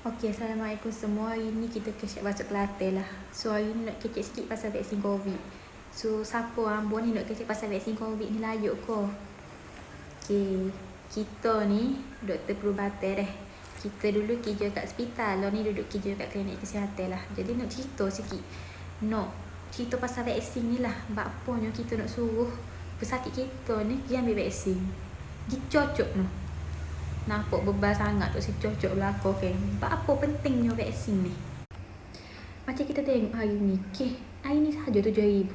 Okey, Assalamualaikum semua. Hari ni kita kecek baca Kelantan lah. So hari ni nak kecek sikit pasal vaksin COVID. So siapa ambon ni nak kecek pasal vaksin COVID ni layuk ko. Okey, kita ni doktor perubatan dah. Kita dulu kerja kat hospital, lo ni duduk kerja kat klinik kesihatan lah. Jadi nak cerita sikit. Nak cerita pasal vaksin ni lah. Bapaknya kita nak suruh pesakit kita ni dia ambil vaksin. Dia cocok no. Nampak bebal sangat tu si cocok belakang kan. Apa pentingnya vaksin ni? Macam kita tengok hari ni. Hari ni saja 7,000.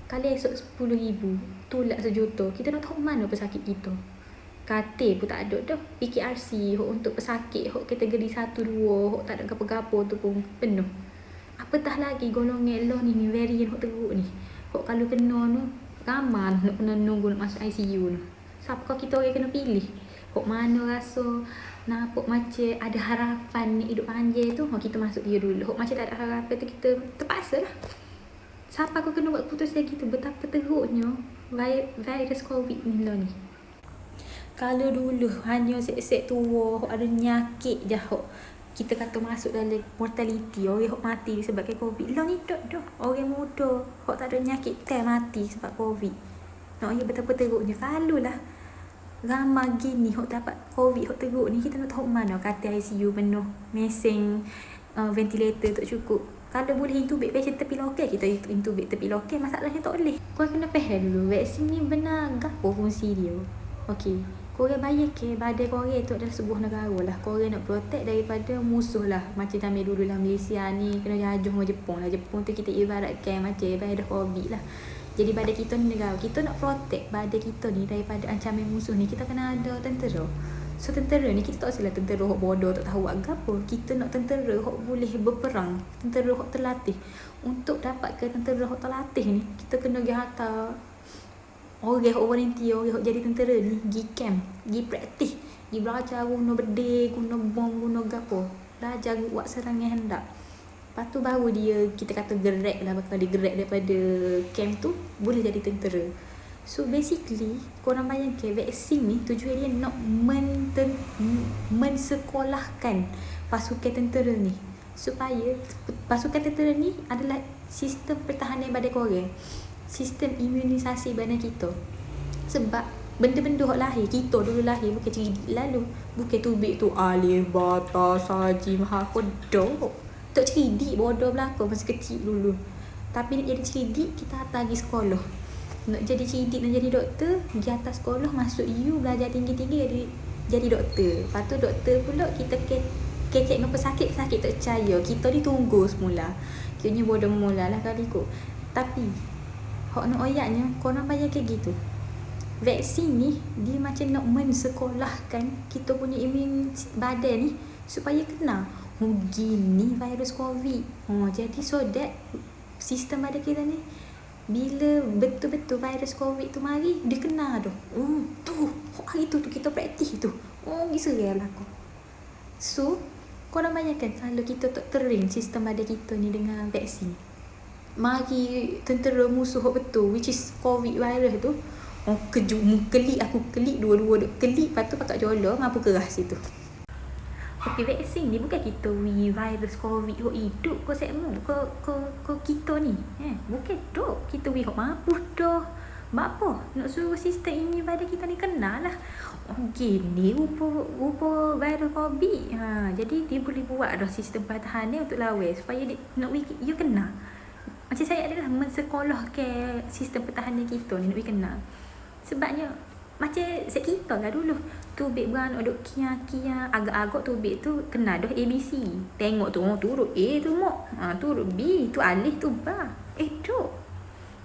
Kali esok 10,000. Tulak sejuta. Kita nak tahu mana pesakit kita. Katil pun tak ada dah. PKRC untuk pesakit kategori 1, 2, tak ada gapo-gapo tu pun penuh. Apatah lagi golongan lo ni varian teruk ni. Kalau kena tu ramai nak kena nunggu nak masuk ICU tu. Siapa kita orang kena pilih? Mana rasa nampak macam ada harapan ni hidup panjang tu, kita masuk dia dulu. Macam tak ada harapan tu, kita terpaksa lah. Siapa aku kena buat keputusan gitu? Betapa teruknya virus COVID ni lah ni. Kalau dulu hanya set-set tua, ada nyakit je, kita kata masuk dalam mortality, orang mati disebabkan COVID. Lah ni tak dah. Orang muda, tak ada nyakit, mati sebab COVID. Ya betapa teruknya. Kalau lah ramai gini dapat COVID teruk ni, kita nak tahu mana kata ICU penuh, mesin ventilator tak cukup. Kalau boleh intubate patient tepi lokal, kita intubate tepi lokal. Masalahnya tak boleh. Kau kena faham dulu vaksin ni benar gapo fungsi dia. Okey, korang bayar ke badan korang tu adalah sebuah negara lah. Korang nak protect daripada musuh lah. Macam zaman dulu lah Malaysia ni kena jajah dengan Jepun lah. Jepun tu kita ibaratkan macam ibarat COVID lah. Jadi badan kita ni negara, kita nak protect badan kita ni daripada ancaman musuh ni, kita kena ada tentera. So tentera ni kita tak salah tentera hok bodoh tak tahu buat apa. Kita nak tentera hok boleh berperang, tentera hok terlatih. Untuk dapatkan tentera hok terlatih ni, kita kena pergi hantar orang hok volunteer, orang hok jadi tentera ni, pergi camp, pergi praktis, pergi belajar guna bedil, guna bom, guna gapo. Belajar buat serangan hendak. Lepas tu baru dia, kita kata gerak lah, bakal dia gerak daripada camp tu, boleh jadi tentera. So basically, korang bayangkan vaksin ni tujuan dia nak mensekolahkan pasukan tentera ni. Supaya pasukan tentera ni adalah sistem pertahanan badan korang. Sistem imunisasi badan kita. Sebab benda-benda hok lahir, kita dulu lahir bukan cerdik lalu. Bukan tubik tu alif, batas, saji, maha kodok. Tak cerdik bodoh belakang masa kecil dulu. Tapi nak jadi cerdik, kita hantar pergi sekolah. Nak jadi cerdik, nak jadi doktor, pergi atas sekolah, masuk U, belajar tinggi-tinggi, jadi doktor. Lepas tu doktor pula kita kecek dengan pesakit tak percaya. Kita ditunggu semula. Kiranya bodoh mula lah kali kot. Tapi hak nak oyaknya, korang bayar kayak gitu. Vaksin ni, dia macam nak mensekolahkan kita punya imun badan ni supaya kena gini virus COVID. Jadi so that sistem badan kita ni bila betul-betul virus COVID tu mari, dia kena dah. Tu hari tu kita praktis tu. Giserah lah aku. So korang bayangkan kalau kita tak train sistem badan kita ni dengan vaksin, mari tentera musuh betul, which is COVID virus tu, kelik dua-dua duk kelik, lepas tu pakat jola mampu keras itu. Okey, vaksin ni bukan kita virus COVID hok hidup kau sekmu kau kita ni. Bukan dok kita hok mampu dah. Apa? Nak suruh sistem ini badan kita ni kena lah. Gini rupa virus COVID. Jadi dia boleh buat dah sistem pertahanan untuk lawan supaya dia nak you kena. Macam saya adalah mensekolahkan sistem pertahanan kita ni nak kena. Sebabnya macam set kita lah dulu. Tubik beranak duk kia-kia, agak-agak tubik tu kena dah ABC. Tengok tu, turut A tu mak, turut B tu alif tu ba. Duk.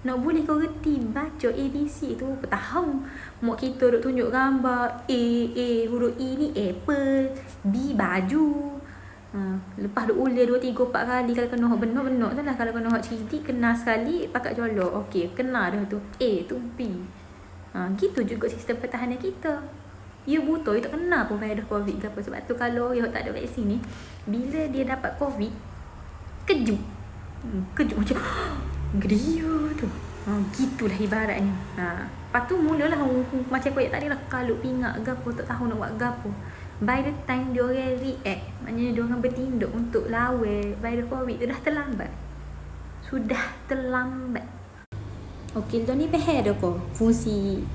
Nak boleh kau reti baca ABC tu petahang. Mak kita duk tunjuk gambar A, huruf E ni apple, B baju. Lepas duk ulang 2, 3, 4 kali. Kalau kena hak benar-benar tu lah. Kalau kena hak cerdik, kena sekali pakat jolok. Okey, kena dah tu A tu B. Gitu juga sistem pertahanan kita. You butuh, you tak kena pun virus COVID ke apa. Sebab tu kalau you tak ada vaksin ni, bila dia dapat COVID, kejut macam geria tu. Gitulah ibaratnya. Lepas tu mulalah macam koyak tadi lah, kalau pingak ke apa, tak tahu nak buat ke apa. By the time dia orang react, Maknanya diorang bertindak untuk lawan virus COVID tu dah terlambat. Sudah terlambat. Okey, lo ni faham dah ko fungsi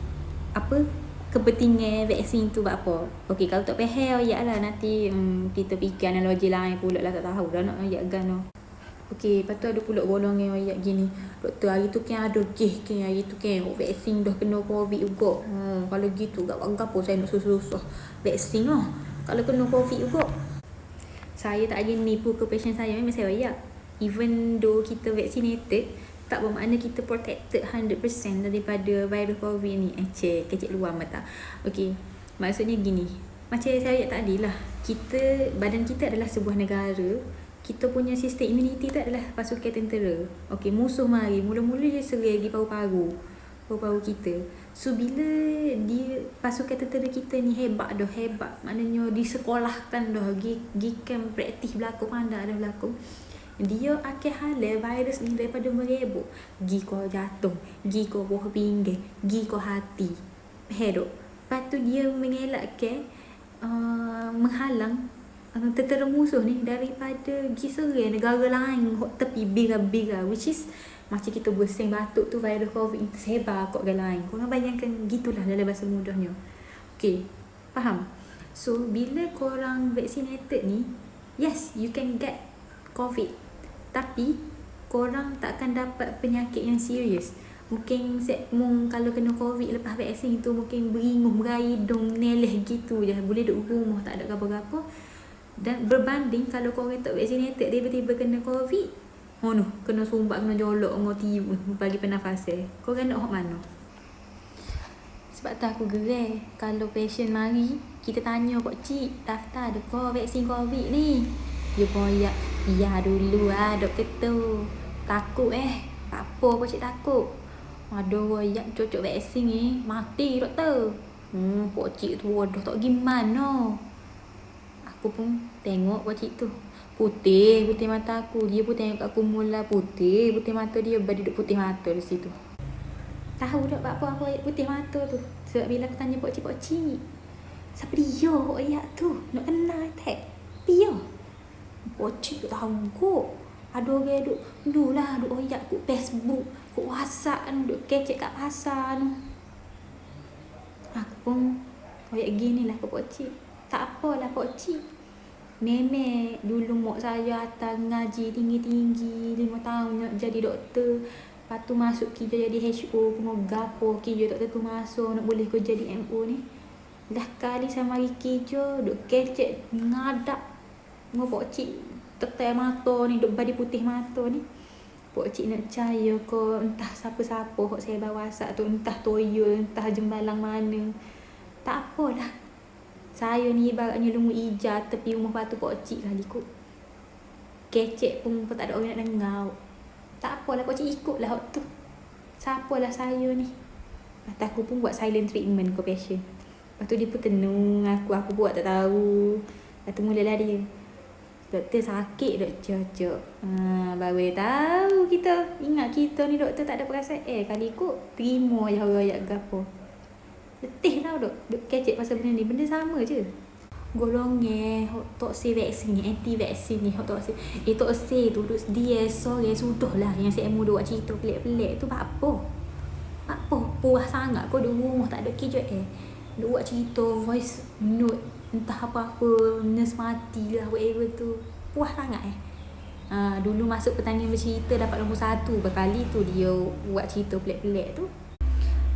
apa kepentingan vaksin tu buat apa. Okey, kalau tak faham ayatlah nanti kita fikir analogi lain pula lah, tak tahu dah nak ayat gano. Okey, lepas tu ada pula golongan ayat gini. Doktor hari tu kan ada kes kan hari tu kan vaksin dah kena COVID juga. Kalau gitu gak apa saya nak susah-susah vaksin lah. Kalau kena COVID juga. Saya tak ada nipu ke pasien saya, memang saya ayat. Even though kita vaccinated, tak bermakna kita protected 100% daripada virus COVID ni. Kecil luar mata. Okey, maksudnya gini. Macam saya ayat tadi lah. Badan kita adalah sebuah negara. Kita punya sistem imuniti tu adalah pasukan tentera. Okey, musuh mari. Mula-mula dia serang paru-paru kita. So bila dia pasukan tentera kita ni hebat. Maknanya disekolahkan dah. Gi camp praktis berlaku, pandai dah berlaku. Dia akan halal virus ni daripada merebak. Gi kau jantung, gi kau buah pinggang, gi kau hati. Faham tak? Lepas tu dia mengelakkan menghalang tentera musuh ni daripada pergi serang negara lain tepi bira-bira, which is macam kita bersin batuk tu virus COVID ni sebar kat negara lain. Korang bayangkan gitulah dalam bahasa mudahnya. Okay, faham? So bila korang vaccinated ni, yes, you can get COVID, tapi korang tak akan dapat penyakit yang serius. Mungkin kalau kena COVID lepas vaksin tu mungkin beringuh, beraidung, neleh gitu je, boleh duduk rumah tak ada apa-apa. Dan berbanding kalau korang tak vaccinated tiba-tiba kena COVID, kena sumbat, kena jolok, kena tiup bagi pernafasan. Korang nak hok mana? Sebab tu aku gerai kalau patient mari, kita tanya Pak Cik, daftar ada ke vaksin COVID ni? Dia pun ya dulu doktor tu. Takut apa Pak Cik takut? Aduh, cocok vaksin ni mati doktor. Pak Cik tu dah tak gimana. Aku pun tengok Pak Cik tu. Putih mata aku. Dia pun tengok aku mula putih mata dia. Badi duduk putih mata di situ. Tahu tak apa putih mata tu? Sebab bila aku tanya Pak Cik, siapa dia ayat tu? Nak kenal tak? Dia. Pak Cik tak tahu kok. Ada orang duduk ayat kat Facebook, kat WhatsApp, duduk kecek kat pasar. Aku pun ayat gini lah kat Pak Cik. Tak apalah Pak Cik. Memang dulu mak saya atas ngaji tinggi-tinggi 5 tahun nak jadi doktor. Lepas tu masuk kerja jadi HO, pengogapo kerja doktor tu masuk nak boleh kerja di MO ni. Dah kali sama mari kerja duk kecek ngadap dengan Pak Cik tetai mata ni, duk badi putih mata ni. Pak Cik nak percaya ke entah siapa-siapa hok saya bawa WhatsApp tu, entah toyol, entah jembalang mana. Tak apalah. Saya ni ibaratnya lumut hijau tepi rumah batu Pak Cik kali kot. Kecek pun tak ada orang nak dengar. Tak apalah Pak Cik ikutlah hok tu. Siapalah saya ni. Lepas aku pun buat silent treatment ke patient. Lepas tu dia pun tenung aku buat tak tahu. Lepas tu mulalah dia. Doktor sakit dok cocok. Baru dia tahu kita. Ingat kita ni doktor tak ada perasaan. Kali kot terima je orang-orang gapo. Letih tau duk kecek pasal benda ni. Benda sama je. Golongan toksik vaksin ni, anti vaksin ni, toksik. Toksik tu duk dia sore sudah lah yang saya mu buat cerita pelik-pelik tu apa? Puas sangat kau duduk rumah tak ada kerja duk buat cerita voice note entah apa-apa, nurse mati lah whatever tu. Puas sangat dulu masuk pertandingan bercerita dapat nombor 1 berkali tu dia buat cerita pelik-pelik tu.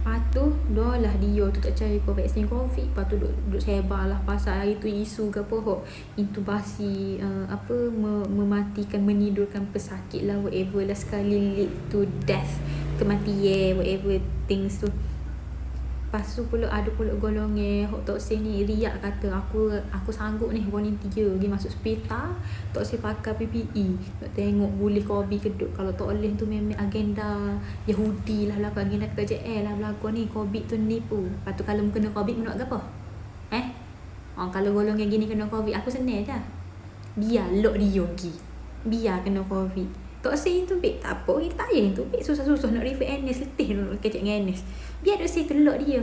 Lepas tu dah lah dia tu tak cari vaksin COVID. Lepas tu duduk sebar lah pasal hari tu isu ke apa intubasi mematikan, menidurkan pesakit lah whatever lah, sekali lead to death, kematian whatever things tu. Lepas tu pula ada pula golongan toksik ni riak kata aku sanggup ni volunteer pergi masuk hospital toksik pakai PPE nak tengok boleh COVID keduk. Kalau tak boleh tu memang agenda Yahudi lah belakang, agenda kerajaan lah belakang ni COVID tu nipu. Lepas tu kalau kena COVID nak apa? Kalau golongan gini kena COVID aku senang je. Biar lok dia pergi. Biar kena COVID. Toksik tu tak apa, kita tak payah tu susah-susah nak refer NS, letih nak kecek dengan NS. Biar duk situ lok dia.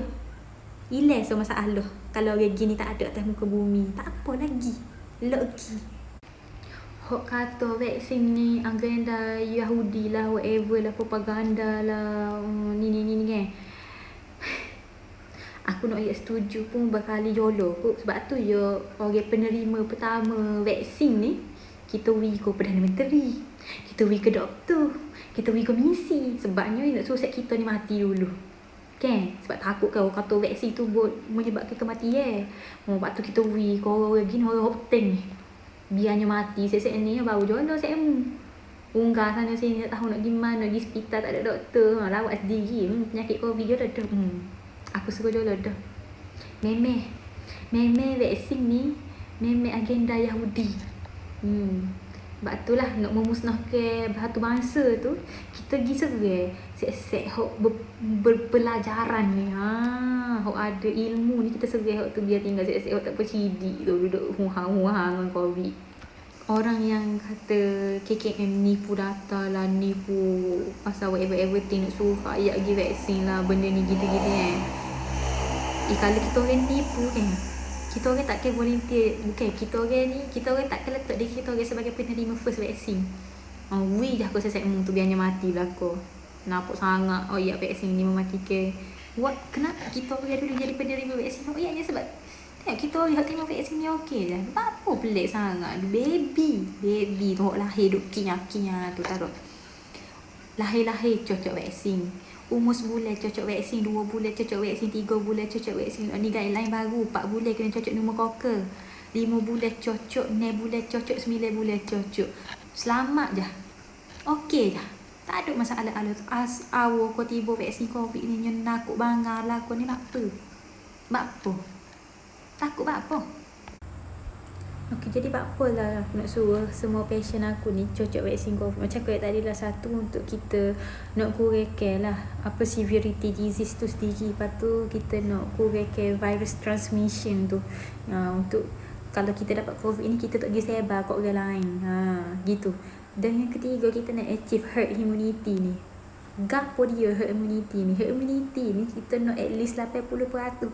Hilang semua masalah. Kalau orang gini tak ada atas muka bumi, tak apa lagi. Lagi hok kata vaksin ni agenda Yahudi lah, whatever lah, propaganda lah, ni kan. Aku nak setuju pun berkali jolo kot. Sebab tu ya orang penerima pertama vaksin ni, kita pergi ke Perdana Menteri, kita pergi ke doktor, kita pergi ke misi. Sebabnya nak suruh kita ni mati dulu kan. Sebab takut kau kata vaksin tu menyebabkan kematian. Sebab tu kita pergi ke orang gini, orang penting ni, biarnya mati sesek ni baru jodoh sekmu. Unggah sana sini tak tahu nak pergi mana, pergi hospital tak ada doktor, lawat sendiri. Penyakit Covid je dah. Aku suruh jodoh dah. Memeh vaksin ni memeh agenda Yahudi. Sebab tu lah nak memusnahkan satu bangsa tu, kita pergi serai set hok berpelajaran ni. Hok ada ilmu ni kita serai hok tu, biar tinggal set hok tak bercidik tu duduk huang-huang dengan Covid. Orang yang kata KKM nipu data lah, nipu pasal everything, nak suruh rakyat pergi vaksin lah, benda ni gitu-gitu kan. Kalau kita orang nipu kan, kita orang takkan volunteer. Bukan, kita orang takkan letak diri kita orang sebagai penerima first vaksin. Wih je aku sesek tu biarnya mati belakang. Nampak sangat, oh ya vaksin ni mematikan. Kenapa kita orang dulu jadi penerima vaksin? Oh ya sebab kita orang terima vaksin ni okey je. Apa pelik sangat. Baby tu lahir duk kinyah-kinyah tu taruh. Lahir cocok vaksin. Umur sebulan cocok vaksin, 2 bulan cocok vaksin, 3 bulan cocok vaksin. Ni guideline baru, 4 bulan kena cocok pneumokoka, 5 bulan cocok, 6 bulan cocok, 9 bulan cocok. Selamat je. Okey je. Tak ada masalah. Awal kau tiba vaksin Covid ni nakut bangga lah kau ni apa? Takut apa? Okey, jadi apalah aku nak suruh semua pasien aku ni cocok vaksin Covid. Macam aku tadi lah, satu untuk kita nak kurangkan lah apa severity disease tu sendiri. Lepas tu kita nak kurangkan virus transmission tu. Untuk kalau kita dapat Covid ni, kita tak pergi sebar kat orang lain. Gitu. Dan yang ketiga, kita nak achieve herd immunity ni. Gapo dia herd immunity ni? Herd immunity ni kita nak at least 80%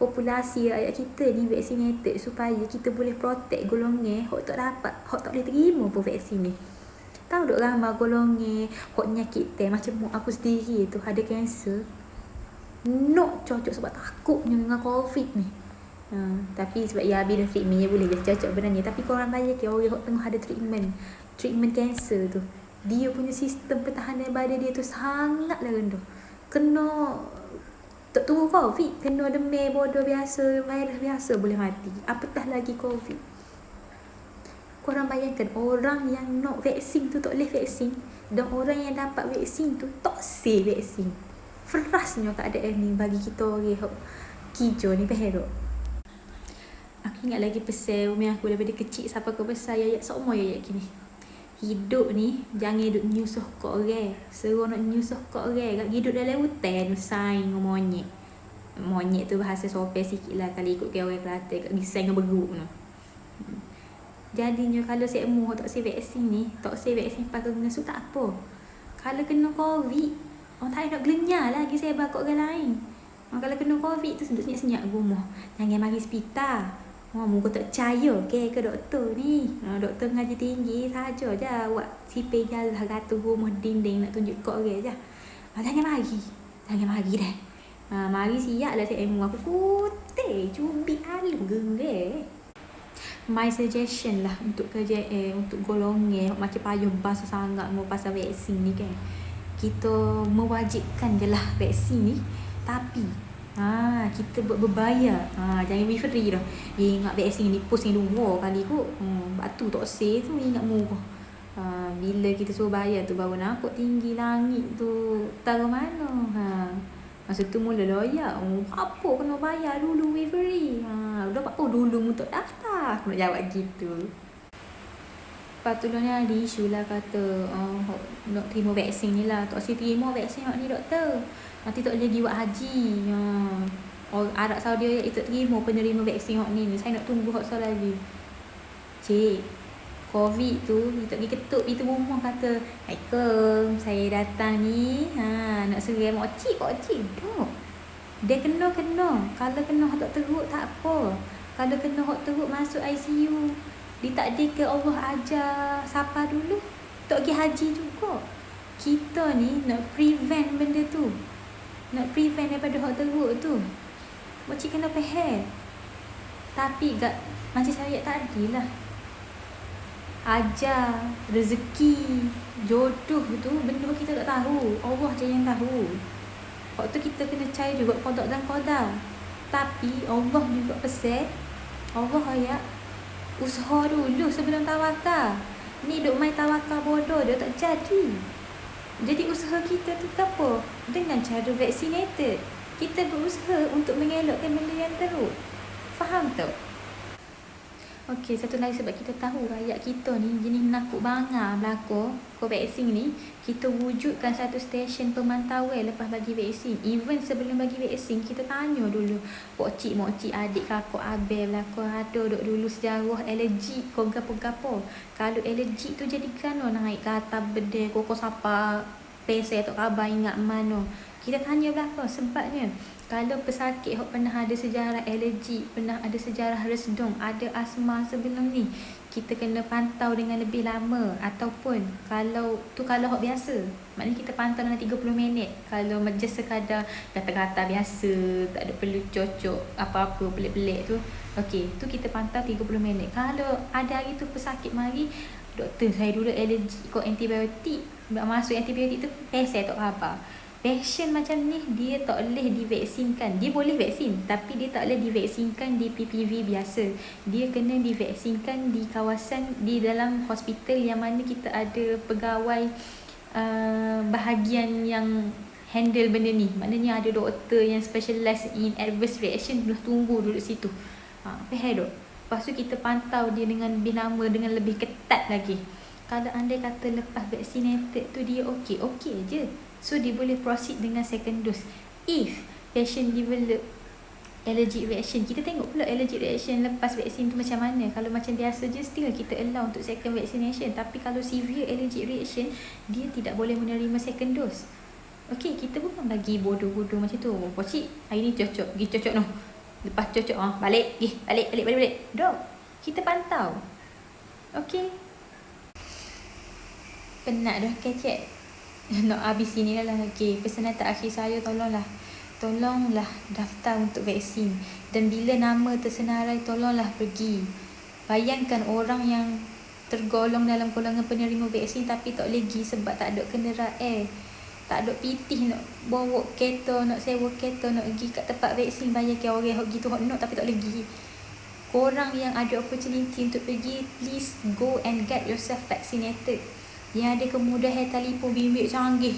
populasi rakyat kita ni vaccinated, supaya kita boleh protect golongan hok tak boleh terima pun vaksin ni. Tahu dok ramai golongan hok penyakit macam aku sendiri tu ada kanser. Nak cocok sebab takutnya dengan Covid ni. Tapi sebab ya bila treatment boleh cocok benarnya. Tapi korang bayar ke orang hok tengah ada treatment kanser tu, dia punya sistem pertahanan badan dia tu sangatlah rendah. Kena tak turun Covid, kena demam bodoh biasa, virus biasa boleh mati. Apatah lagi Covid. Korang bayangkan orang yang nak vaksin tu tak boleh vaksin, dan orang yang dapat vaksin tu tak sah vaksin. Ferasnya keadaan ni bagi kita orang hijau ni Perak. Aku ingat lagi pesan umi aku daripada kecil sampai ke besar, ayat semua ayat kini. Hidup ni jangan duk nyusuh kat orang. Seru nak nyusuh kat orang, kat hidup dalam hutan saing dengan monyet. Monyet tu bahasa sopan sikit lah kalau ikut orang Kelantan, kat gisang dengan beruk tu. Jadinya kalau sekmu tak si vaksin ni, tak si vaksin pakai mengasuh tak apa. Kalau kena Covid, orang tak nak gelenyar lagi sebar kat orang lain. Kalau kena Covid tu duduk senyap-senyap rumah. Jangan mari hospital. Muka tak percaya ke doktor ni. Doktor ngaji tinggi saja je awak sipir jalan kata rumah dinding nak tunjuk kat orang je. Jangan mari dah. Mari siap lah saya aku kutih cubit alu gengge. My suggestion lah untuk kerjaan, untuk golongan macam payah basuh sangat mau pasal vaksin ni kan. Kita mewajibkan je lah vaksin ni, tapi kita buat berbayar. Jangan be free dah. Ingat vaksin ni post yang 2 kali kot. Batu tak say tu ingat murah. Bila kita suruh bayar tu baru nampak tinggi langit tu taruh mana. Masa tu mula loyak. Apa kena bayar dulu be free. Dah apa dulu mu tak daftar. Aku nak jawab gitu. Lepas tu ni ada isu lah kata nak terima vaksin ni lah. Tak si terima vaksin ni doktor, nanti tak boleh pergi buat haji. Arab Saudi itu terima penerima vaksin ni. Saya nak tunggu hak lagi. Cik, Covid tu kita pergi ketuk itu rumah kata, "Assalamualaikum, saya datang ni nak serai makcik dah." Dia kena. Kalau kena hak tak teruk tak apa. Kalau kena hak teruk masuk ICU. Ditakdirkan Allah ajar siapa dulu, tok pergi haji juga. Kita ni nak prevent benda tu, nak prevent daripada hak teruk tu. Macam kena faham. Tapi macam saya tadi lah, ajar, rezeki, jodoh tu benda kita tak tahu, Allah je yang tahu. Waktu kita kena cari juga qada dan qadar. Tapi Allah juga pesan, Allah ayat usaha dulu sebelum tawakal. Ni duk main tawakal bodoh dia tak jadi. Jadi usaha kita tu apa? Dengan cara vaccinated. Kita berusaha untuk mengelakkan benda yang teruk. Faham tak? Okey, satu lagi sebab kita tahu rakyat kita ni jenis menakut bangar berlaku vaksin ni, kita wujudkan satu stesen pemantauan lepas bagi vaksin. Even sebelum bagi vaksin, kita tanya dulu pokcik, mokcik, adik, kakak, abang berlaku ada duk dulu sejarah alergik kau gapo-gapo. Kalau alergik tu jadi kerana naik ke atas bedel kokos apa pesel atau khabar ingat mana. Kita tanya berapa sebabnya. Kalau pesakit yang pernah ada sejarah alergi, pernah ada sejarah resdung, ada asma sebelum ni, kita kena pantau dengan lebih lama. Ataupun kalau hak biasa, maknanya kita pantau dalam 30 minit. Kalau just sekadar kata-kata biasa, tak ada perlu cocok apa-apa pelik-pelik tu, okey, tu kita pantau 30 minit. Kalau ada hari tu pesakit mari, doktor saya dulu alergi kau antibiotik, masuk antibiotik tu pesel tak apa. Pasien macam ni dia tak boleh divaksinkan. Dia boleh vaksin tapi dia tak boleh divaksinkan di PPV biasa. Dia kena divaksinkan di kawasan, di dalam hospital yang mana kita ada pegawai bahagian yang handle benda ni. Maknanya ada doktor yang specialize in adverse reaction, dah tunggu duduk situ. Faham tak? Lepas tu kita pantau dia dengan lebih lama, dengan lebih ketat lagi. Kalau anda kata lepas vaccinated tu dia okey je, so dia boleh proceed dengan second dose. If patient develop allergic reaction, kita tengok pula allergic reaction lepas vaksin tu macam mana. Kalau macam biasa je, still kita allow untuk second vaccination. Tapi kalau severe allergic reaction, dia tidak boleh menerima second dose. Okey, kita bukan bagi bodoh-bodoh macam tu. Pocik, hari ni cocok, pergi cocok no. Lepas cocok balik. Dok, kita pantau. Okey. Penat dah kecek. Nak habis sini lah. Okay, pesanan terakhir saya, tolonglah daftar untuk vaksin. Dan bila nama tersenarai, tolonglah pergi. Bayangkan orang yang tergolong dalam golongan penerima vaksin tapi tak boleh pergi sebab tak ada kenderaan, tak ada pitih nak bawa kereta, nak sewa kereta, nak pergi kat tempat vaksin. Bayangkan orang yang gitu nak tapi tak boleh pergi. Korang yang ada opportunity untuk pergi, please go and get yourself vaccinated. Yang ada kemudahan telefon bimbit canggih,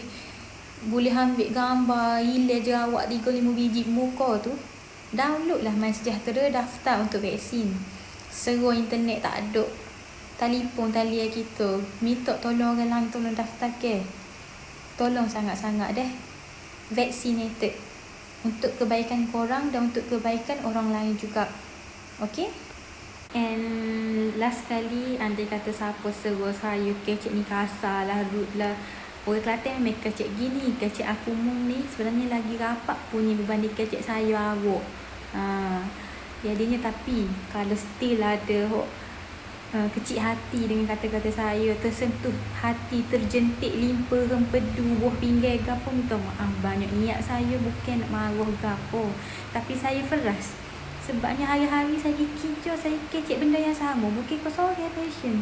boleh ambil gambar, hilang jerawat 3-5 biji muka tu, downloadlah MySejahtera, daftar untuk vaksin. Seru internet tak ada, telefon talian kita, minta tolong orang lain tolong daftar ke. Tolong sangat-sangat deh, vaccinated, untuk kebaikan korang dan untuk kebaikan orang lain juga. Okay? And last kali, andai kata siapa seru saya kecek ni kasar lah, rude lah, orang Kelantan memang kecek gini. Kecek aku mung ni sebenarnya lagi rapat punya berbanding kecek saya awak. Jadinya tapi kalau still ada kecil hati dengan kata-kata saya, tersentuh hati, terjentik limpa rempedu buah pinggai gapo, minta maaf banyak. Niat saya bukan nak marah gapo, tapi saya keras. Sebabnya hari-hari saya kicau, saya kecek benda yang sama. Bukan kau seorang patient.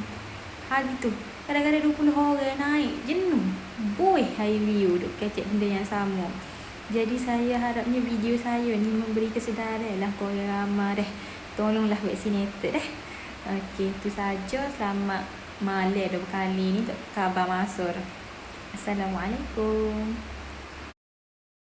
Hari tu kadang-kadang 20 orang naik, jenuh. Boy hari view duk kecek benda yang sama. Jadi saya harapnya video saya ni memberi kesedaran lah kau yang ramai deh. Tolonglah vaccinated deh. Okey, itu saja. Selamat malam 2 kali ni untuk khabar Masur. Assalamualaikum.